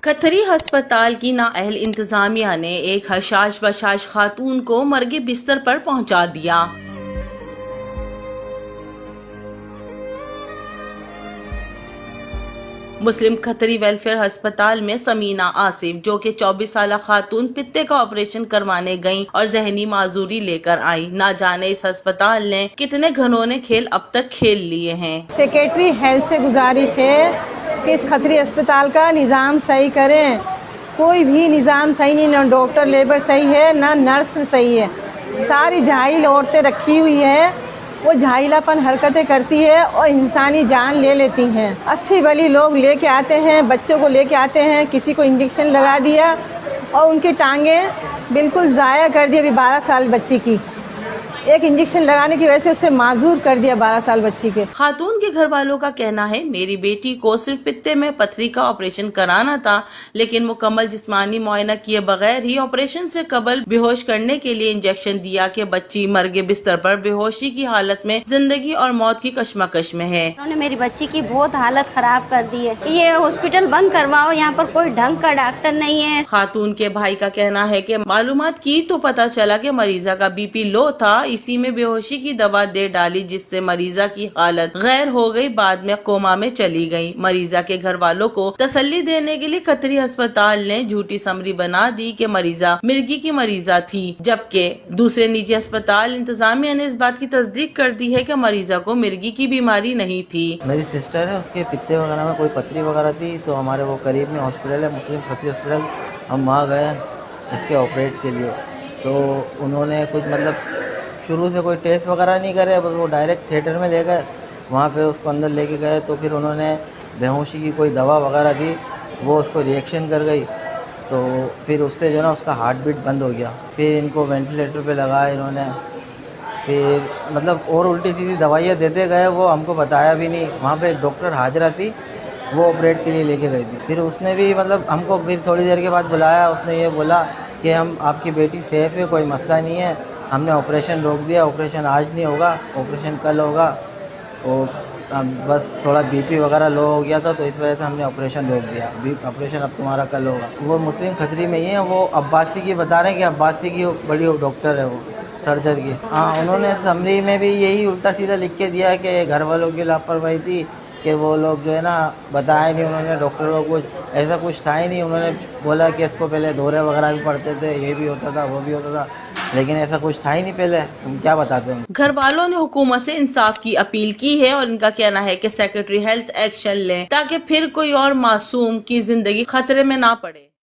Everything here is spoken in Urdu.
کتھری ہسپتال کی نااہل انتظامیہ نے ایک حشاش بشاش خاتون کو مرگے بستر پر پہنچا دیا۔ مسلم کتھری ویلفیئر ہسپتال میں سمینہ آصف جو کہ 24 سالہ خاتون پتے کا آپریشن کروانے گئیں اور ذہنی معذوری لے کر آئی، نہ جانے اس ہسپتال نے کتنے گھنونے کھیل اب تک کھیل لیے ہیں۔ سیکریٹری ہیلتھ سے گزارش ہے کہ اس کتھری اسپتال کا نظام صحیح کریں۔ کوئی بھی نظام صحیح نہیں، نہ ڈاکٹر لیبر صحیح ہے، نہ نرس صحیح ہے۔ ساری جاہل عورتیں رکھی ہوئی ہیں، وہ جاہلہ پن حرکتیں کرتی ہے اور انسانی جان لے لیتی ہیں۔ اچھی بلی لوگ لے کے آتے ہیں، بچوں کو لے کے آتے ہیں، کسی کو انجیکشن لگا دیا اور ان کی ٹانگیں بالکل ضائع کر دی۔ ابھی 12 سال بچی کی ایک انجیکشن لگانے کی وجہ سے اسے معذور کر دیا 12 سال بچی کے۔ خاتون کے گھر والوں کا کہنا ہے میری بیٹی کو صرف پتے میں پتھری کا آپریشن کرانا تھا، لیکن مکمل جسمانی معائنہ کیے بغیر ہی آپریشن سے قبل بے ہوش کرنے کے لیے انجیکشن دیا کہ بچی مرگے بستر پر بے ہوشی کی حالت میں زندگی اور موت کی کشمکش میں ہے۔ انہوں نے میری بچی کی بہت حالت خراب کر دی ہے۔ یہ ہاسپٹل بند کرواؤ، یہاں پر کوئی ڈھنگ کا ڈاکٹر نہیں ہے۔ خاتون کے بھائی کا کہنا ہے کہ معلومات کی تو پتہ چلا کہ مریضہ کا بی پی لو تھا، اسی میں بے ہوشی کی دوا دے ڈالی جس سے مریضہ کی حالت غیر ہو گئی، بعد میں کوما میں چلی گئی۔ مریضہ کے گھر والوں کو تسلی دینے کے لیے کتھری ہسپتال نے جھوٹی سمری بنا دی کہ مریضہ مرگی کی مریضہ تھی، جبکہ دوسرے نجی ہسپتال انتظامیہ نے اس بات کی تصدیق کر دی ہے کہ مریضہ کو مرگی کی بیماری نہیں تھی۔ میری سسٹر ہے، اس کے پتے وغیرہ میں کوئی پتھری وغیرہ تھی، تو ہمارے وہ قریب میں ہاسپٹل ہے مسلم کتھری ہاسپٹل، ہم وہاں گئے اس کے آپریٹ کے لیے، تو انہوں نے کچھ شروع سے کوئی ٹیسٹ وغیرہ نہیں کرے، بس وہ ڈائریکٹ تھیٹر میں لے گئے، وہاں پہ اس کو اندر لے کے گئے، تو پھر انہوں نے بے ہوشی کی کوئی دوا وغیرہ دی، وہ اس کو ریئیکشن کر گئی، تو پھر اس سے جو ہے نا اس کا ہارٹ بیٹ بند ہو گیا۔ پھر ان کو وینٹیلیٹر پہ لگایا انہوں نے، پھر اور الٹی سیدھی دوائیاں دیتے گئے، وہ ہم کو بتایا بھی نہیں۔ وہاں پہ ایک ڈاکٹر حاجرہ تھی، وہ آپریٹ کے لیے لے کے گئی تھی، پھر اس نے بھی ہم کو پھر تھوڑی دیر کے بعد بلایا، اس نے یہ بولا کہ ہم آپ کی بیٹی سیف ہے، کوئی مسئلہ نہیں ہے، ہم نے آپریشن روک دیا، آپریشن آج نہیں ہوگا، آپریشن کل ہوگا، اور بس تھوڑا بی پی وغیرہ لو ہو گیا تھا، تو اس وجہ سے ہم نے آپریشن روک دیا، آپریشن اب تمہارا کل ہوگا۔ وہ مسلم کتھری میں ہی ہیں، وہ عباسی کی بتا رہے ہیں کہ عباسی کی بڑی ڈاکٹر ہے، وہ سرجر کی۔ ہاں، انہوں نے سمری میں بھی یہی الٹا سیدھا لکھ کے دیا ہے کہ گھر والوں کی لاپرواہی تھی، کہ وہ لوگ جو ہے نا بتایا نہیں انہوں نے ڈاکٹر کو، کچھ ایسا کچھ تھا ہی نہیں۔ انہوں نے بولا کہ اس کو پہلے دورے وغیرہ بھی پڑتے تھے، یہ بھی ہوتا تھا، وہ بھی ہوتا تھا، لیکن ایسا کچھ تھا ہی نہیں پہلے، ہم کیا بتاتے ہیں۔ گھر والوں نے حکومت سے انصاف کی اپیل کی ہے اور ان کا کہنا ہے کہ سیکریٹری ہیلتھ ایکشن لیں تاکہ پھر کوئی اور معصوم کی زندگی خطرے میں نہ پڑے۔